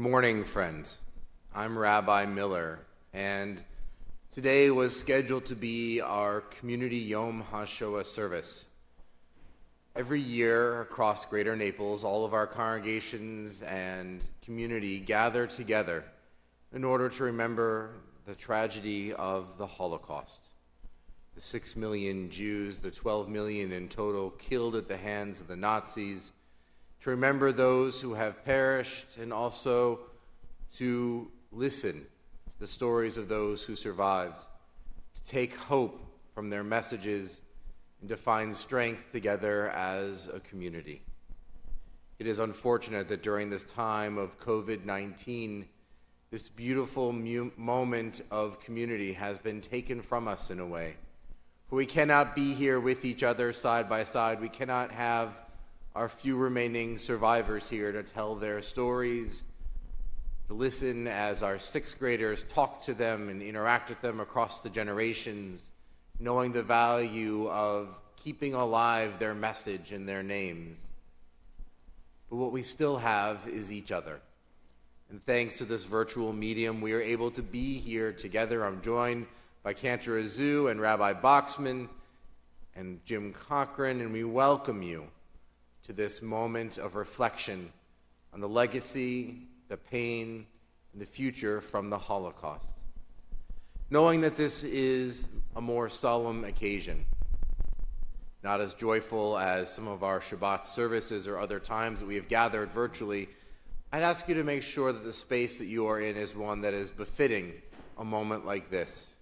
morning, friends. I'm Rabbi Miller, and today was scheduled to be our community Yom HaShoah Service. Every year across Greater Naples, all of our congregations and community gather together in order to remember the tragedy of the Holocaust. The 6 million Jews, the 12 million in total killed at the hands of the Nazis, to remember those who have perished, and also to listen to the stories of those who survived, to take hope from their messages, and to find strength together as a community. It is unfortunate that during this time of COVID-19, this beautiful moment of community has been taken from us in a way. For we cannot be here with each other side by side. We cannot have our few remaining survivors here to tell their stories, to listen as our sixth graders talk to them and interact with them across the generations, knowing the value of keeping alive their message and their names. But what we still have is each other. And thanks to this virtual medium, we are able to be here together. I'm joined by Cantor Azu and Rabbi Boxman and Jim Cochran, and we welcome you to this moment of reflection on the legacy, the pain, and the future from the Holocaust. Knowing that this is a more solemn occasion, not as joyful as some of our Shabbat services or other times that we have gathered virtually, I'd ask you to make sure that the space that you are in is one that is befitting a moment like this.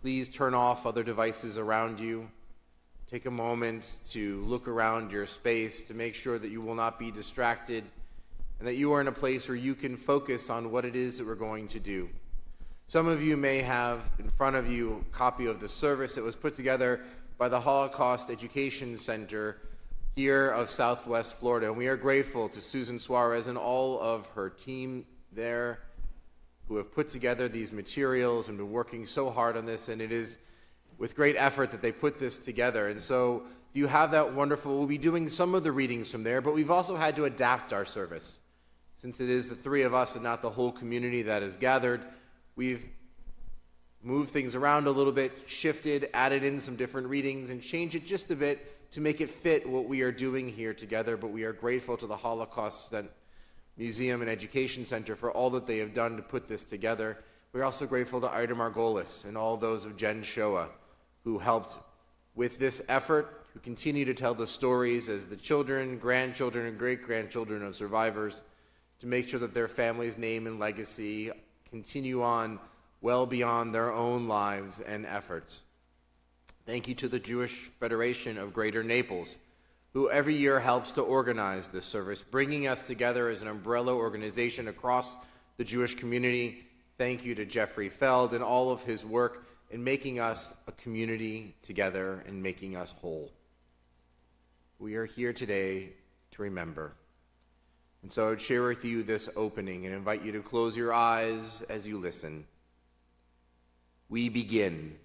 Please turn off other devices around you. Take a moment to look around your space to make sure that you will not be distracted and that you are in a place where you can focus on what it is that we're going to do. Some of you may have in front of you a copy of the service that was put together by the Holocaust Education Center here of Southwest Florida. And we are grateful to Susan Suarez and all of her team there who have put together these materials and been working so hard on this, and it is with great effort that they put this together. And so you have that wonderful, we'll be doing some of the readings from there, but we've also had to adapt our service. Since it is the three of us and not the whole community that is gathered, we've moved things around a little bit, shifted, added in some different readings, and changed it just a bit to make it fit what we are doing here together. But we are grateful to the Holocaust Museum and Education Center for all that they have done to put this together. We're also grateful to Ida Margolis and all those of Gen Shoah who helped with this effort, who continue to tell the stories as the children, grandchildren, and great-grandchildren of survivors to make sure that their family's name and legacy continue on well beyond their own lives and efforts. Thank you to the Jewish Federation of Greater Naples, who every year helps to organize this service, bringing us together as an umbrella organization across the Jewish community. Thank you to Jeffrey Feld and all of his work in making us a community together and making us whole. We are here today to remember. And so I would share with you this opening and invite you to close your eyes as you listen. We begin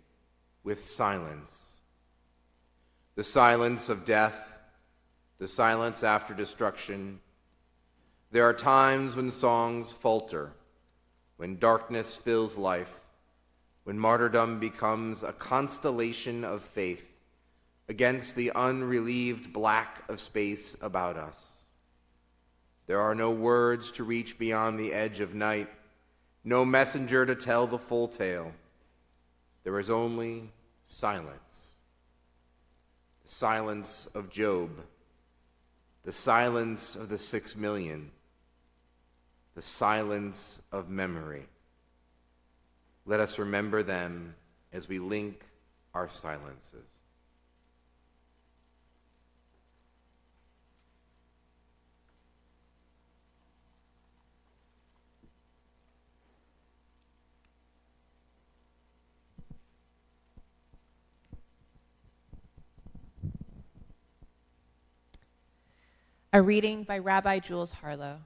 with silence. The silence of death, the silence after destruction. There are times when songs falter, when darkness fills life, when martyrdom becomes a constellation of faith against the unrelieved black of space about us. There are no words to reach beyond the edge of night, no messenger to tell the full tale. There is only silence. The silence of Job, the silence of the 6 million, the silence of memory. Let us remember them as we link our silences. A reading by Rabbi Jules Harlow.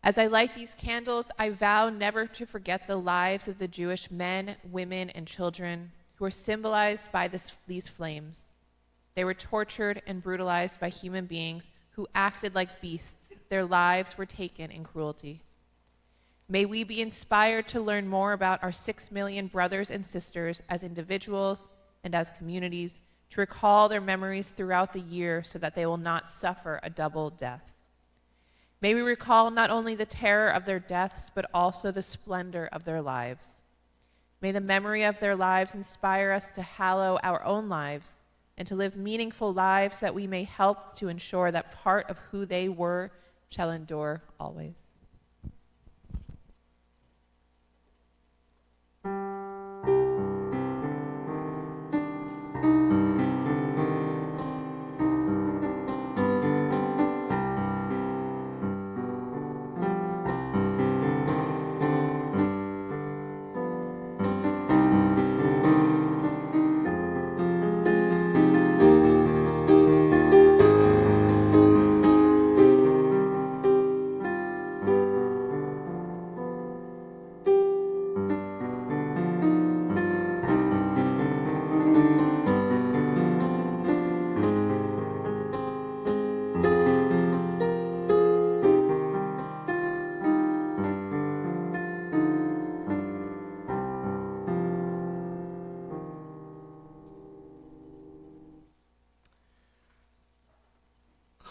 As I light these candles, I vow never to forget the lives of the Jewish men, women, and children who are symbolized by these flames. They were tortured and brutalized by human beings who acted like beasts. Their lives were taken in cruelty. May we be inspired to learn more about our 6 million brothers and sisters as individuals and as communities, to recall their memories throughout the year so that they will not suffer a double death. May we recall not only the terror of their deaths, but also the splendor of their lives. May the memory of their lives inspire us to hallow our own lives and to live meaningful lives that we may help to ensure that part of who they were shall endure always.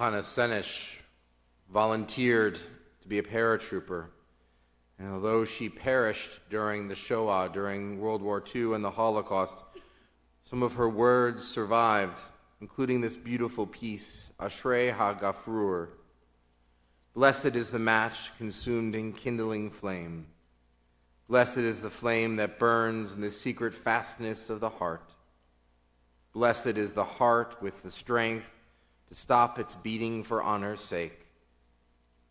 Hannah Senish volunteered to be a paratrooper, and although she perished during the Shoah, during World War II and the Holocaust, some of her words survived, including this beautiful piece, Ashrei HaGafrur. Blessed is the match consumed in kindling flame. Blessed is the flame that burns in the secret fastness of the heart. Blessed is the heart with the strength to stop its beating for honor's sake.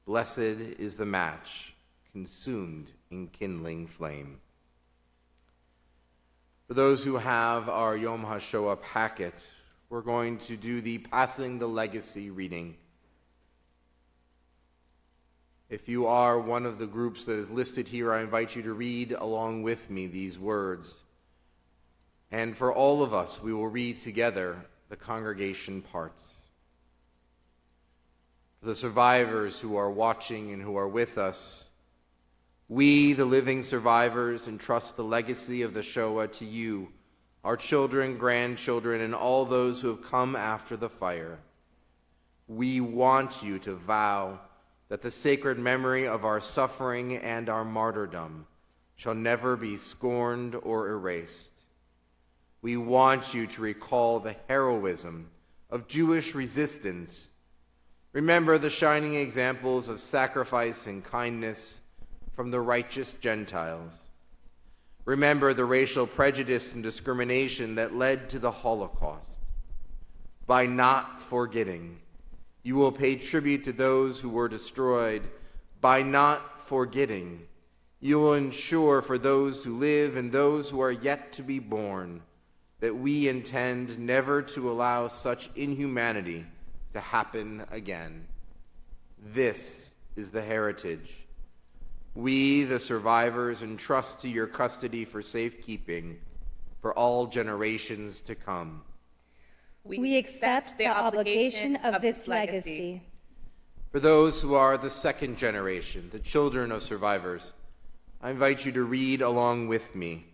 Blessed is the match consumed in kindling flame. For those who have our Yom HaShoah packet, we're going to do the Passing the Legacy reading. If you are one of the groups that is listed here, I invite you to read along with me these words. And for all of us, we will read together the congregation parts. For the survivors who are watching and who are with us, we, the living survivors, entrust the legacy of the Shoah to you, our children, grandchildren, and all those who have come after the fire. We want you to vow that the sacred memory of our suffering and our martyrdom shall never be scorned or erased. We want you to recall the heroism of Jewish resistance. Remember the shining examples of sacrifice and kindness from the righteous Gentiles. Remember the racial prejudice and discrimination that led to the Holocaust. By not forgetting, you will pay tribute to those who were destroyed. By not forgetting, you will ensure for those who live and those who are yet to be born that we intend never to allow such inhumanity to happen again. This is the heritage we, the survivors, entrust to your custody for safekeeping for all generations to come. We accept the obligation of this legacy. For those who are the second generation, the children of survivors, I invite you to read along with me.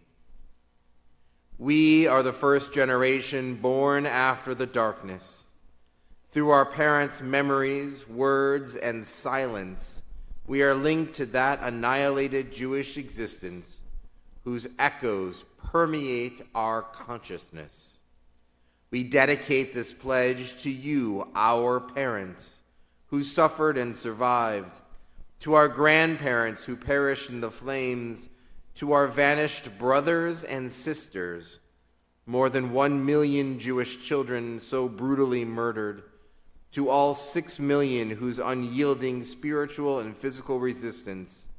We are the first generation born after the darkness. Through our parents' memories, words, and silence, we are linked to that annihilated Jewish existence whose echoes permeate our consciousness. We dedicate this pledge to you, our parents, who suffered and survived, to our grandparents who perished in the flames, to our vanished brothers and sisters, more than 1 million Jewish children so brutally murdered, to all 6 million whose unyielding spiritual and physical resistance,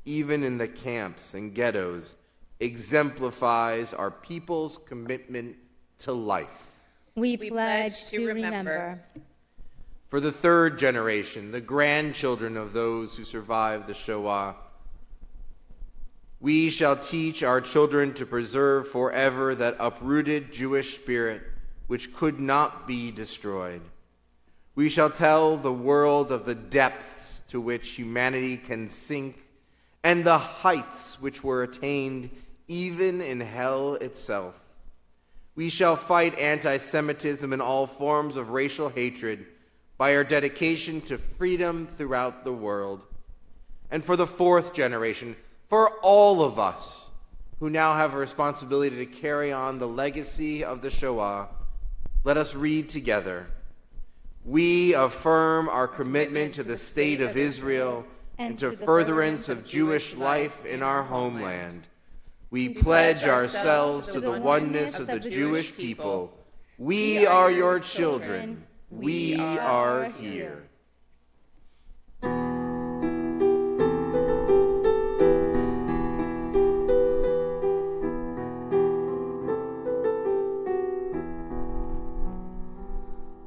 even in the camps and ghettos, exemplifies our people's commitment to life. We pledge to remember. For the third generation, the grandchildren of those who survived the Shoah, we shall teach our children to preserve forever that uprooted Jewish spirit which could not be destroyed. We shall tell the world of the depths to which humanity can sink and the heights which were attained even in hell itself. We shall fight anti-Semitism and all forms of racial hatred by our dedication to freedom throughout the world. And for the fourth generation, for all of us who now have a responsibility to carry on the legacy of the Shoah, let us read together. We affirm our commitment to the state of Israel and to furtherance of Jewish life in our homeland. We pledge ourselves to the oneness of the Jewish people. We are your children. We are here.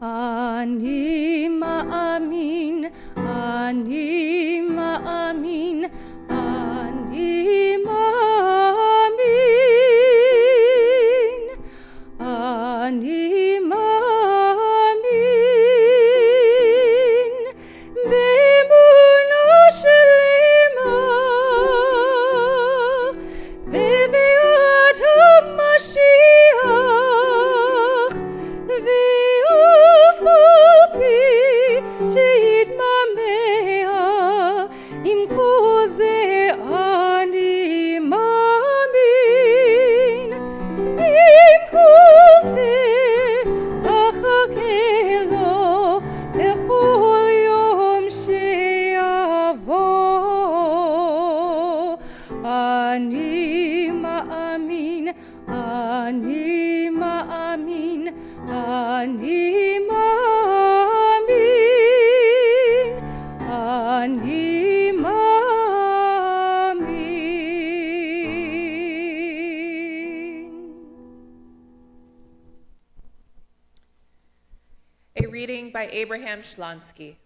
Ani ma'amin, ani ma'amin, ani ma'amin, ani ma'amin, be'emunah shelema, be'bi'at HaMashiach, אני מאמין, אני מאמין, אני מאמין, אני מאמין. A reading by Abraham Shlonsky.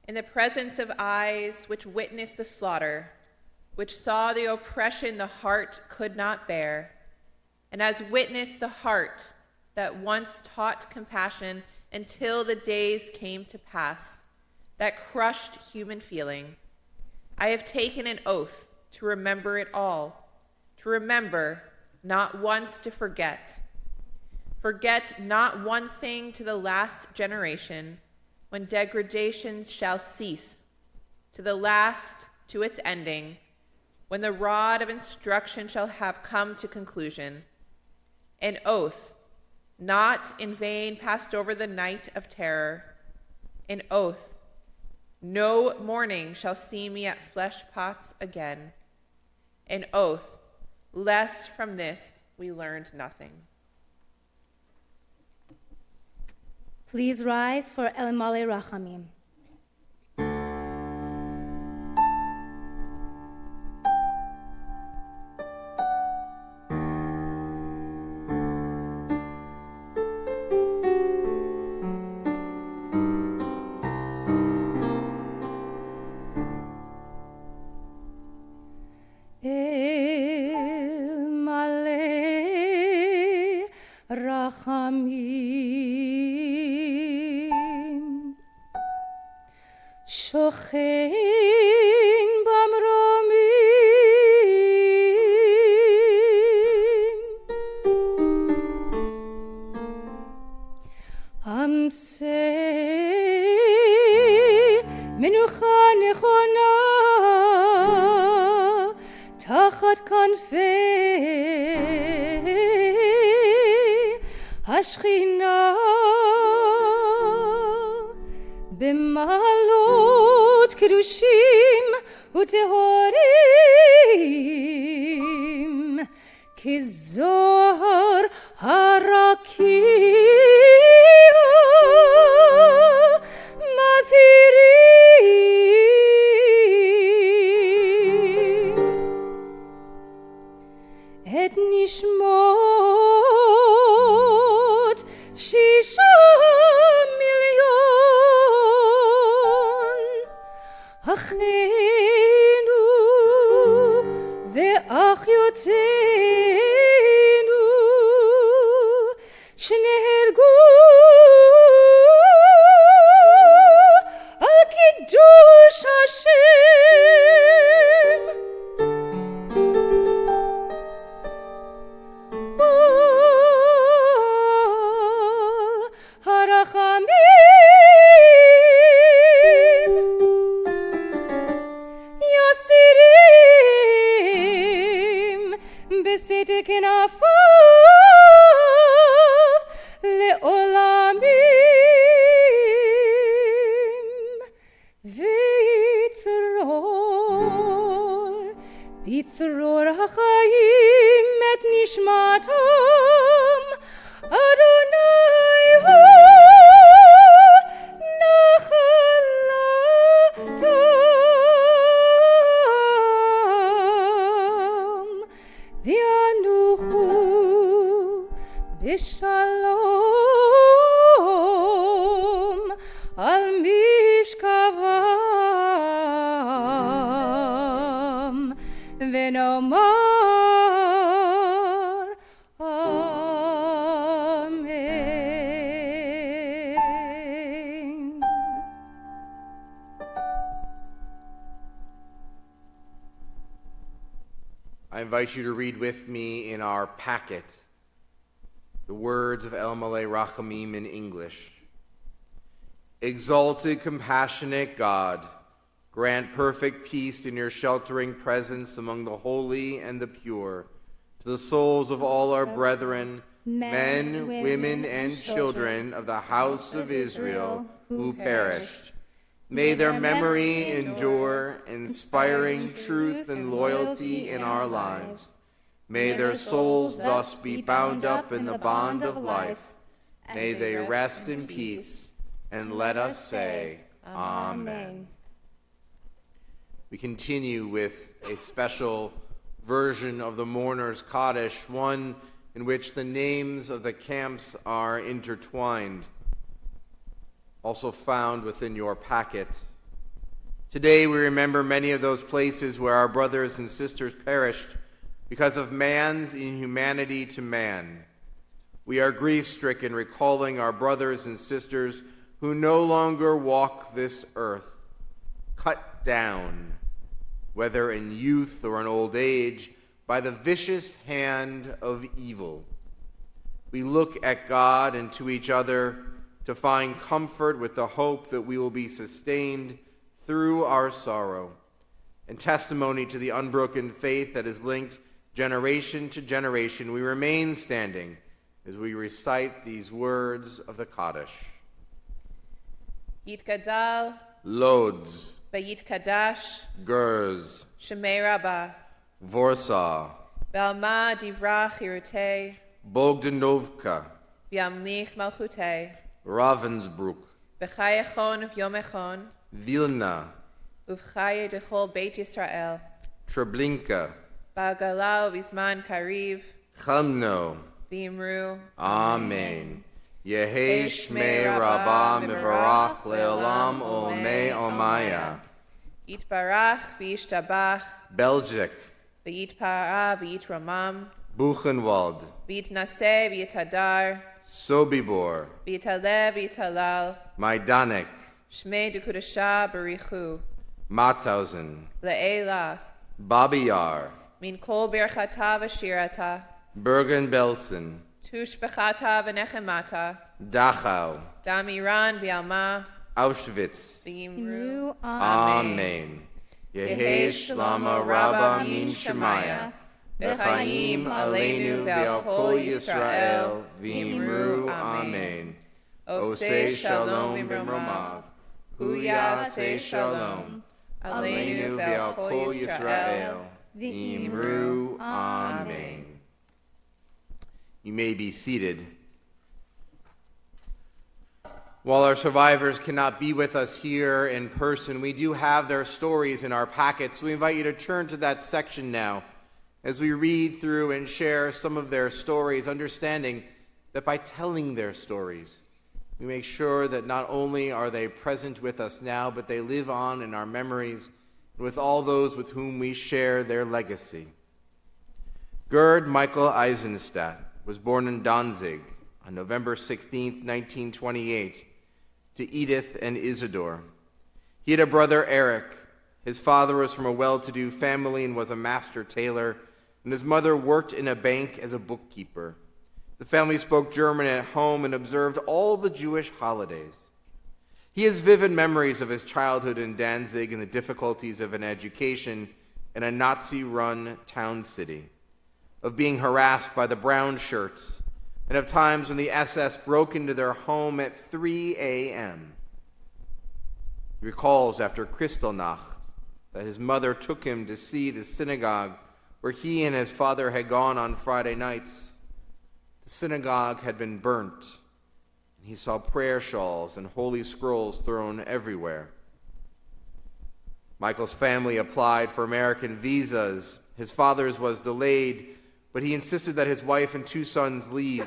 In the presence of eyes which witnessed the slaughter, which saw the oppression the heart could not bear, and as witnessed the heart that once taught compassion until the days came to pass, that crushed human feeling, I have taken an oath to remember it all, to remember, not once to forget. Forget not one thing to the last generation, when degradation shall cease, to the last, to its ending, when the rod of instruction shall have come to conclusion. An oath, not in vain passed over the night of terror. An oath, no morning shall see me at flesh pots again. An oath, lest from this we learned nothing. Please rise for El Male Rachamim. El Male Rachamim, Shochein Bamromim, Amsei Menucha Nechona Tachat Kanfei Hashchina B'malot Kedushim Utehorim Kizohar Harakia Mazirim Et Nishmot Shisha Million Achenu Ve'achyotenu Shneher על משכבם ונאמר אמן. I invite you to read with me in our packet the words of El Malei Rachamim in English. Exalted, compassionate God, grant perfect peace in your sheltering presence among the holy and the pure, to the souls of all our brethren, men, women, and children of the house of Israel who perished. May their memory endure, inspiring truth and loyalty in our lives. May their souls thus be bound up in the bond of life. May they rest in peace, and let us say, Amen. We continue with a special version of the Mourner's Kaddish, one in which the names of the camps are intertwined, also found within your packet. Today we remember many of those places where our brothers and sisters perished because of man's inhumanity to man. We are grief-stricken, recalling our brothers and sisters who no longer walk this earth, cut down, whether in youth or in old age, by the vicious hand of evil. We look at God and to each other to find comfort with the hope that we will be sustained through our sorrow, and testimony to the unbroken faith that is linked generation to generation. We remain standing as we recite these words of the Kaddish. Yitgadal, Lodz, Vayitkadash, Gurz, Shemei Rabbah, Vorsa, Belma Divrach Hirutei, Bogdanovka, Vyamlich Malchutei, Ravensbrück, B'chayachon V'yomechon, Vilna, Uvchaye Dechol Beit Yisrael, Treblinka, Ba'galau Vizman Kariv, Chelmno. V'imru, Amen. Yehi Shmei Rabbah Mevarach Leolam Olmei Omaya. Yitbarach V'yishtabach, Belgic, V'yitpara V'yitramam, Buchenwald, V'yitnaseh V'yitadar, Sobibor, V'yitaleh V'yitalal, Majdanek, Shmei Dekudasha Barichu, Mauthausen, Le'ela, Babiyar, Min Kol Birchata V'shirata, Bergen-Belsen, Tush Bechata V'nechemata, Dachau, Damiran V'yalma, Auschwitz. V'yimru, Amen. Yehi Shlama Rabba Min Shemaya, V'chaim Aleinu Ve'al Kol Yisrael, V'imru. Amen. Oseh Shalom B'mromav, Hu Yaseh Shalom, Aleinu Ve'al Kol Yisrael, V'imru. Amen. You may be seated. While our survivors cannot be with us here in person, we do have their stories in our packets. We invite you to turn to that section now as we read through and share some of their stories, understanding that by telling their stories, we make sure that not only are they present with us now, but they live on in our memories and with all those with whom we share their legacy. Gerd Michael Eisenstadt was born in Danzig on November 16, 1928, to Edith and Isidore. He had a brother, Eric. His father was from a well-to-do family and was a master tailor, and his mother worked in a bank as a bookkeeper. The family spoke German at home and observed all the Jewish holidays. He has vivid memories of his childhood in Danzig and the difficulties of an education in a Nazi-run town city, of being harassed by the brown shirts, and of times when the SS broke into their home at 3 a.m. He recalls after Kristallnacht that his mother took him to see the synagogue where he and his father had gone on Friday nights. The synagogue had been burnt, and he saw prayer shawls and holy scrolls thrown everywhere. Michael's family applied for American visas. His father's was delayed, but he insisted that his wife and 2 sons leave.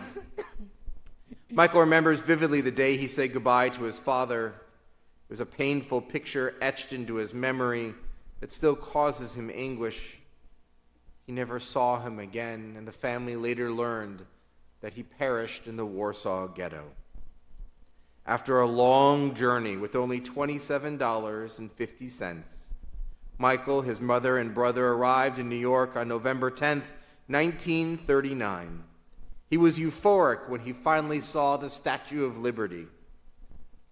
Michael remembers vividly the day he said goodbye to his father There's a painful picture etched into his memory that still causes him anguish. He never saw him again, and the family later learned that he perished in the Warsaw Ghetto. After a long journey with only $27.50, Michael, his mother, and brother arrived in New York on November 10th, 1939. He was euphoric when he finally saw the Statue of Liberty.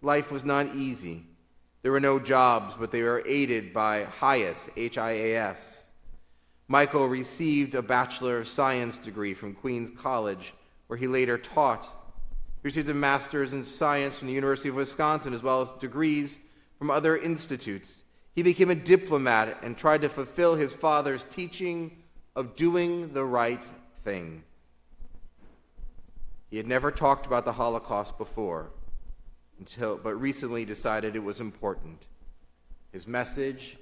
Life was not easy. There were no jobs, but they were aided by HIAS, H-I-A-S. Michael received a Bachelor of Science degree from Queens College, where he later taught. He received a Master's in Science from the University of Wisconsin, as well as degrees from other institutes. He became a diplomat and tried to fulfill his father's teaching of doing the right thing. He had never talked about the Holocaust before, but recently decided it was important. His message,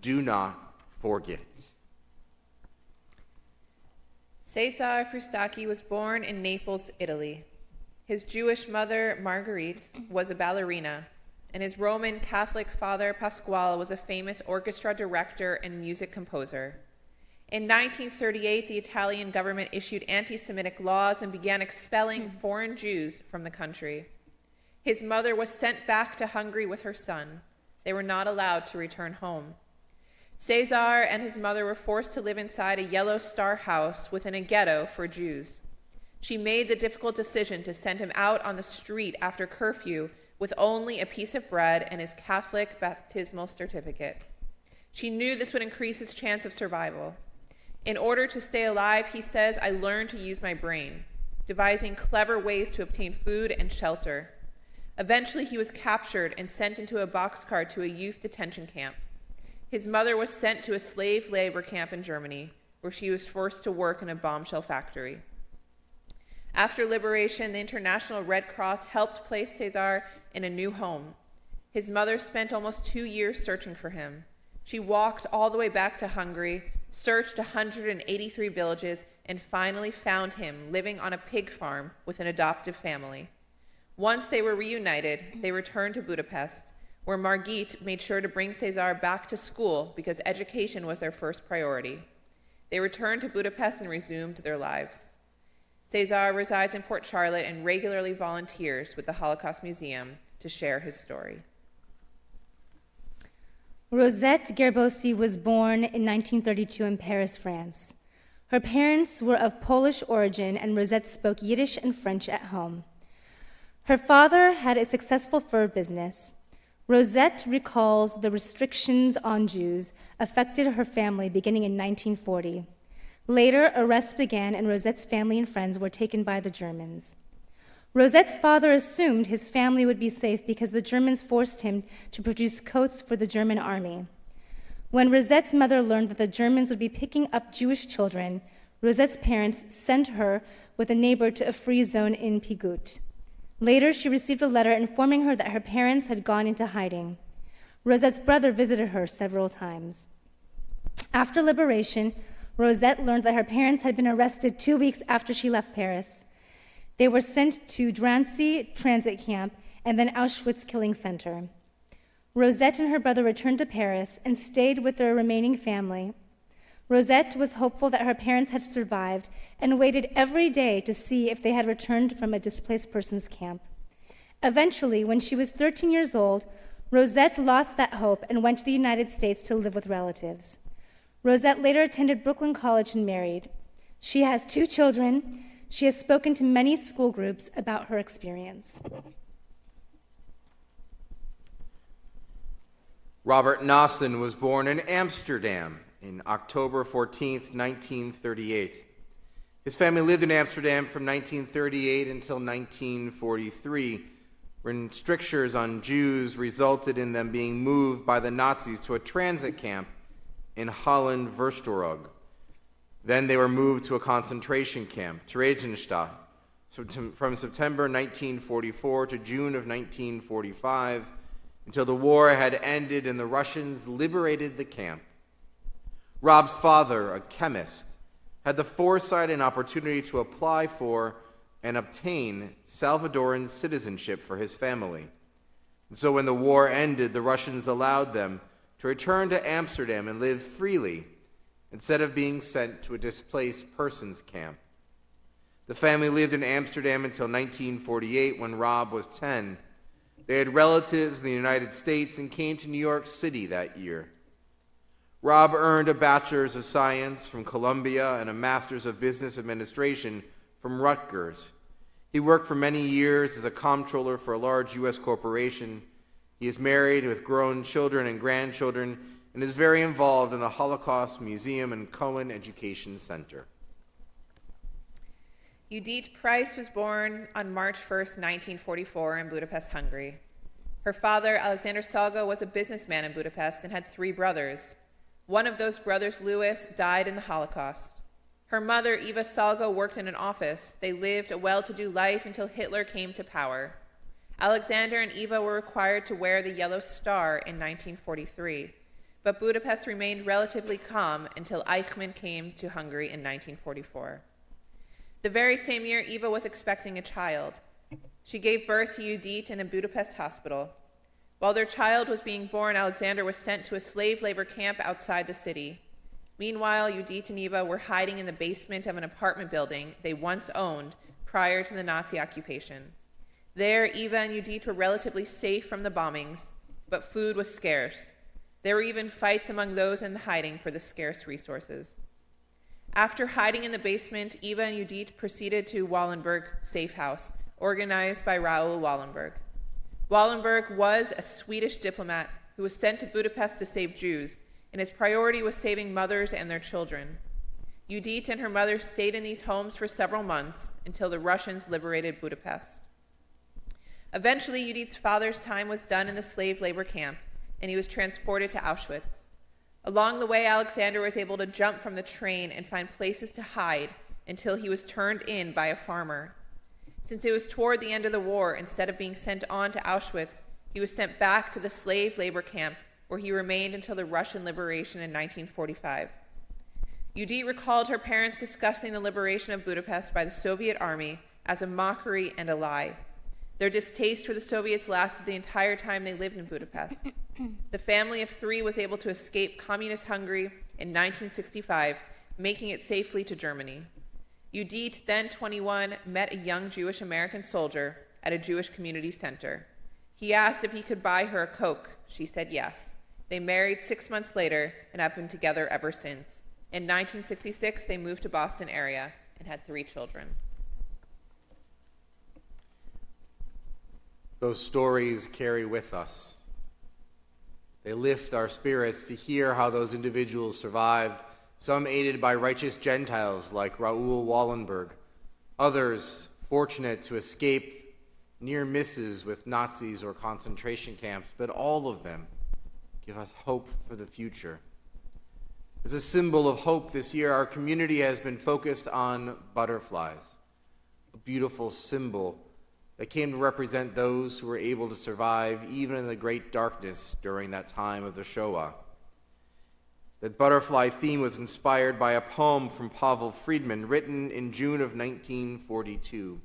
do not forget. Cesar Frustacchi was born in Naples, Italy. His Jewish mother, Marguerite, was a ballerina, and his Roman Catholic father, Pasquale, was a famous orchestra director and music composer. In 1938, the Italian government issued anti-Semitic laws and began expelling foreign Jews from the country. His mother was sent back to Hungary with her son. They were not allowed to return home. Cesar and his mother were forced to live inside a Yellow Star house within a ghetto for Jews. She made the difficult decision to send him out on the street after curfew with only a piece of bread and his Catholic baptismal certificate. She knew this would increase his chance of survival. In order to stay alive, he says, I learned to use my brain, devising clever ways to obtain food and shelter. Eventually, he was captured and sent into a boxcar to a youth detention camp. His mother was sent to a slave labor camp in Germany, where she was forced to work in a bombshell factory. After liberation, the International Red Cross helped place Cesar in a new home. His mother spent almost 2 years searching for him. She walked all the way back to Hungary, searched 183 villages, and finally found him living on a pig farm with an adoptive family. Once they were reunited, they returned to Budapest, where Margit made sure to bring Cesar back to school because education was their first priority. They returned to Budapest and resumed their lives. Cesar resides in Port Charlotte and regularly volunteers with the Holocaust Museum to share his story. Rosette Gerbosi was born in 1932 in Paris, France. Her parents were of Polish origin, and Rosette spoke Yiddish and French at home. Her father had a successful fur business. Rosette recalls the restrictions on Jews affected her family beginning in 1940. Later, arrests began, and Rosette's family and friends were taken by the Germans. Rosette's father assumed his family would be safe because the Germans forced him to produce coats for the German army. When Rosette's mother learned that the Germans would be picking up Jewish children, Rosette's parents sent her with a neighbor to a free zone in Pigut. Later, she received a letter informing her that her parents had gone into hiding. Rosette's brother visited her several times. After liberation, Rosette learned that her parents had been arrested 2 weeks after she left Paris. They were sent to Drancy transit camp and then Auschwitz killing center. Rosette and her brother returned to Paris and stayed with their remaining family. Rosette was hopeful that her parents had survived and waited every day to see if they had returned from a displaced persons camp. Eventually, when she was 13 years old, Rosette lost that hope and went to the United States to live with relatives. Rosette later attended Brooklyn College and married. She has 2 children. She has spoken to many school groups about her experience. Robert Nossen was born in Amsterdam in October 14th, 1938. His family lived in Amsterdam from 1938 until 1943, when strictures on Jews resulted in them being moved by the Nazis to a transit camp in Holland-Verstoroog. Then they were moved to a concentration camp, Theresienstadt, from September 1944 to June of 1945, until the war had ended and the Russians liberated the camp. Rob's father, a chemist, had the foresight and opportunity to apply for and obtain Salvadoran citizenship for his family. And so when the war ended, the Russians allowed them to return to Amsterdam and live freely instead of being sent to a displaced persons camp. The family lived in Amsterdam until 1948 when Rob was 10. They had relatives in the United States and came to New York City that year. Rob earned a Bachelor's of Science from Columbia and a Master's of Business Administration from Rutgers. He worked for many years as a comptroller for a large U.S. corporation. He is married with grown children and grandchildren and is very involved in the Holocaust Museum and Cohen Education Center. Judith Price was born on March 1st, 1944 in Budapest, Hungary. Her father, Alexander Salga, was a businessman in Budapest and had 3 brothers. One of those brothers, Louis, died in the Holocaust. Her mother, Eva Salga, worked in an office. They lived a well-to-do life until Hitler came to power. Alexander and Eva were required to wear the yellow star in 1943, but Budapest remained relatively calm until Eichmann came to Hungary in 1944. The very same year, Eva was expecting a child. She gave birth to Judith in a Budapest hospital. While their child was being born, Alexander was sent to a slave labor camp outside the city. Meanwhile, Judith and Eva were hiding in the basement of an apartment building they once owned prior to the Nazi occupation. There, Eva and Judith were relatively safe from the bombings, but food was scarce. There were even fights among those in the hiding for the scarce resources. After hiding in the basement, Eva and Judith proceeded to Wallenberg Safe House, organized by Raoul Wallenberg. Wallenberg was a Swedish diplomat who was sent to Budapest to save Jews, and his priority was saving mothers and their children. Judith and her mother stayed in these homes for several months until the Russians liberated Budapest. Eventually, Judith's father's time was done in the slave labor camp, and he was transported to Auschwitz. Along the way, Alexander was able to jump from the train and find places to hide until he was turned in by a farmer. Since it was toward the end of the war, instead of being sent on to Auschwitz, he was sent back to the slave labor camp where he remained until the Russian liberation in 1945. Judith recalled her parents discussing the liberation of Budapest by the Soviet army as a mockery and a lie. Their distaste for the Soviets lasted the entire time they lived in Budapest. The family of 3 was able to escape communist Hungary in 1965, making it safely to Germany. Judith, then 21, met a young Jewish American soldier at a Jewish community center. He asked if he could buy her a Coke. She said yes. They married 6 months later and have been together ever since. In 1966, they moved to Boston area and had 3 children. Those stories carry with us. They lift our spirits to hear how those individuals survived, some aided by righteous Gentiles like Raoul Wallenberg, others fortunate to escape near misses with Nazis or concentration camps, but all of them give us hope for the future. As a symbol of hope this year, our community has been focused on butterflies, a beautiful symbol that came to represent those who were able to survive even in the great darkness during that time of the Shoah. The butterfly theme was inspired by a poem from Pavel Friedman written in June of 1942.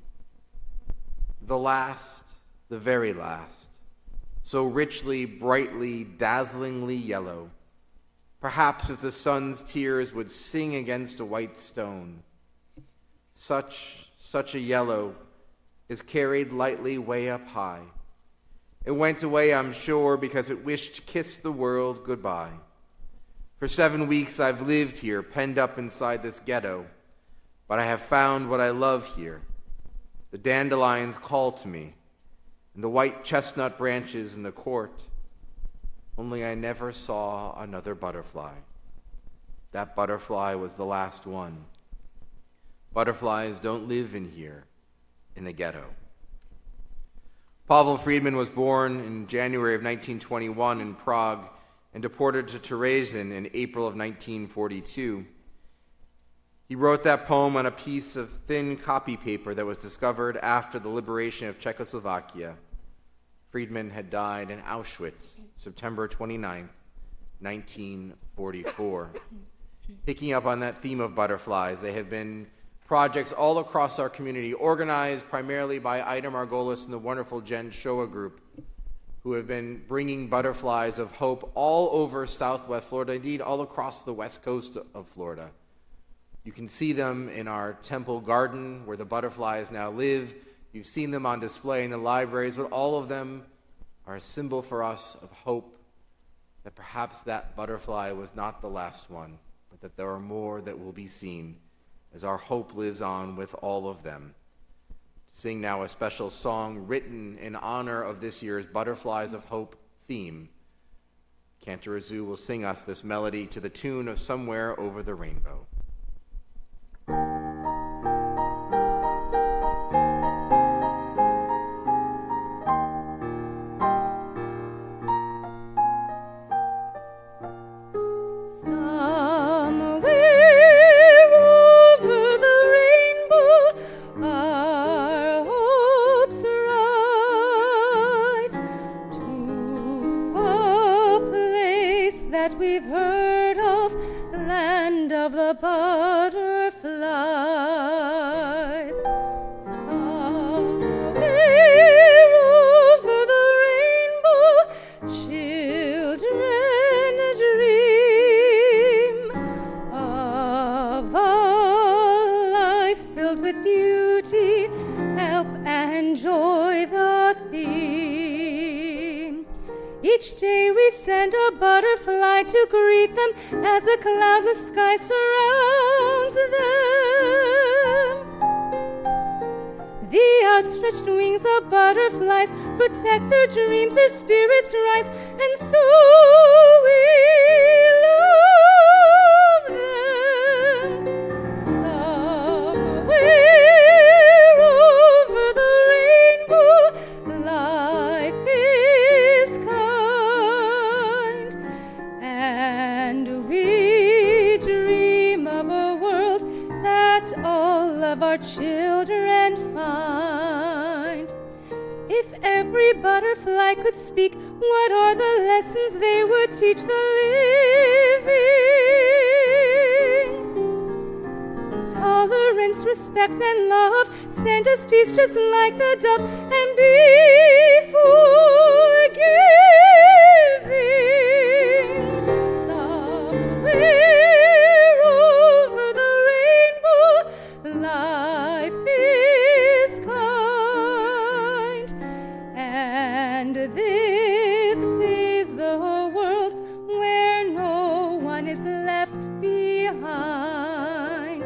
The last, the very last, so richly, brightly, dazzlingly yellow. Perhaps if the sun's tears would sing against a white stone. Such a yellow is carried lightly way up high. It went away, I'm sure, because it wished to kiss the world goodbye. For 7 weeks I've lived here, penned up inside this ghetto, but I have found what I love here. The dandelions call to me, and the white chestnut branches in the court. Only I never saw another butterfly. That butterfly was the last one. Butterflies don't live in here, in the ghetto. Pavel Friedman was born in January of 1921 in Prague and deported to Terezin in April of 1942. He wrote that poem on a piece of thin copy paper that was discovered after the liberation of Czechoslovakia. Friedman had died in Auschwitz, September 29th, 1944. Picking up on that theme of butterflies, they have been projects all across our community, organized primarily by Ida Margolis and the wonderful Jen Shoah group, who have been bringing butterflies of hope all over Southwest Florida, indeed all across the west coast of Florida. You can see them in our temple garden where the butterflies now live. You've seen them on display in the libraries, but all of them are a symbol for us of hope, that perhaps that butterfly was not the last one, but that there are more that will be seen as our hope lives on with all of them. Sing now a special song written in honor of this year's Butterflies of Hope theme. Cantor Azu will sing us this melody to the tune of Somewhere Over the Rainbow. We've heard of, land of the butterflies. Somewhere over the rainbow, children dream of a life filled with beauty, help and joy the theme. Each day we send a butterfly to greet them as the cloudless sky surrounds them. The outstretched wings of butterflies protect their dreams, their spirits rise, and so we love them. Somewhere over the rainbow, life is kind, and we dream of a world that all of our children find. If every butterfly could speak, what are the lessons they would teach the living? Tolerance, respect, and love, send us peace just like the dove, and be forgiving. Somewhere over the rainbow, life is kind, and this is the world where no one is left behind.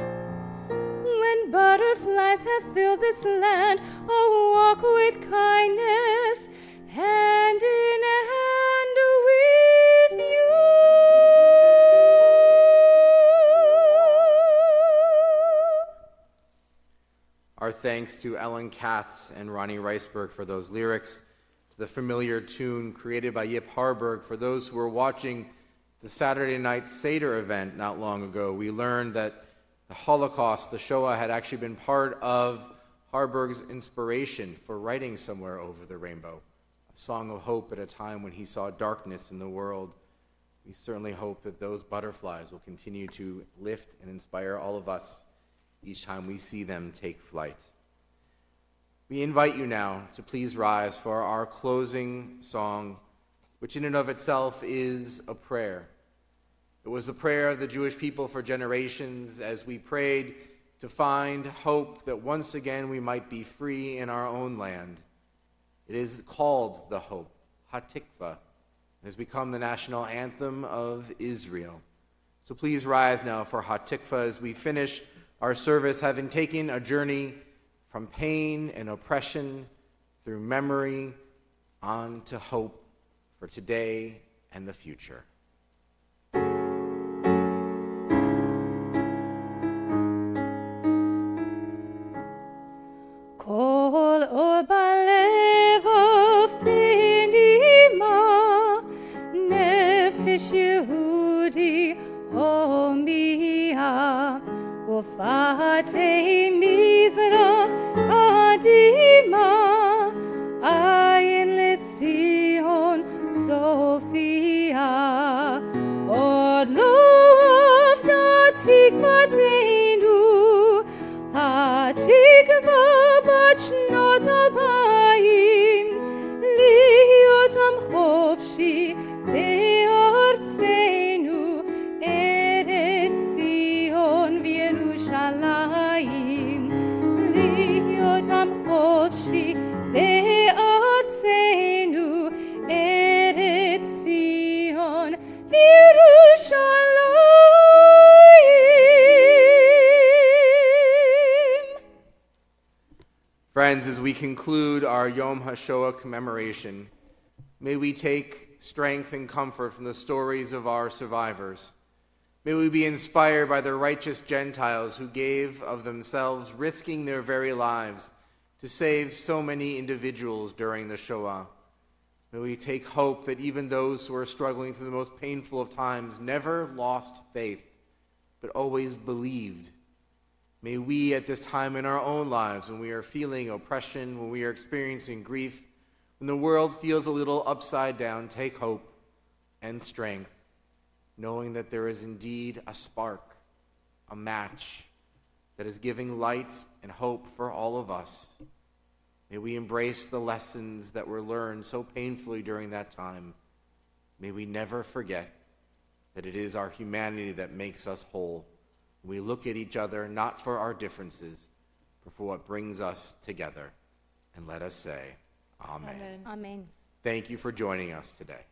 When butterflies have filled this land, I'll walk with kindness, hand in hand with you. Our thanks to Ellen Katz and Ronnie Reisberg for those lyrics, to the familiar tune created by Yip Harburg. For those who were watching the Saturday night Seder event not long ago, we learned that the Holocaust, the Shoah, had actually been part of Harburg's inspiration for writing Somewhere Over the Rainbow, a song of hope at a time when he saw darkness in the world. We certainly hope that those butterflies will continue to lift and inspire all of us each time we see them take flight. We invite you now to please rise for our closing song, which in and of itself is a prayer. It was the prayer of the Jewish people for generations as we prayed to find hope that once again we might be free in our own land. It is called the Hope, Hatikva. It has become the national anthem of Israel. So please rise now for Hatikva as we finish our service, having taken a journey from pain and oppression through memory on to hope for today and the future. Kol or balev pnima, nefesh Yehudi homia, ufatei mizrach kadima, ayin letzion Sophia. Foshi be'ortzenu Eretz Zion v'Yerushalayim Liyotam Foshi be'ortzenu Eretz Zion v'Yerushalayim. Friends, as we conclude our Yom HaShoah commemoration, may we take strength and comfort from the stories of our survivors. May we be inspired by the righteous Gentiles who gave of themselves, risking their very lives to save so many individuals during the Shoah. May we take hope that even those who are struggling through the most painful of times never lost faith, but always believed. May we at this time in our own lives, when we are feeling oppression, when we are experiencing grief, when the world feels a little upside down, take hope and strength, knowing that there is indeed a spark, a match that is giving light and hope for all of us. May we embrace the lessons that were learned so painfully during that time. May we never forget that it is our humanity that makes us whole. We look at each other not for our differences, but for what brings us together. And let us say, Amen. Amen. Thank you for joining us today.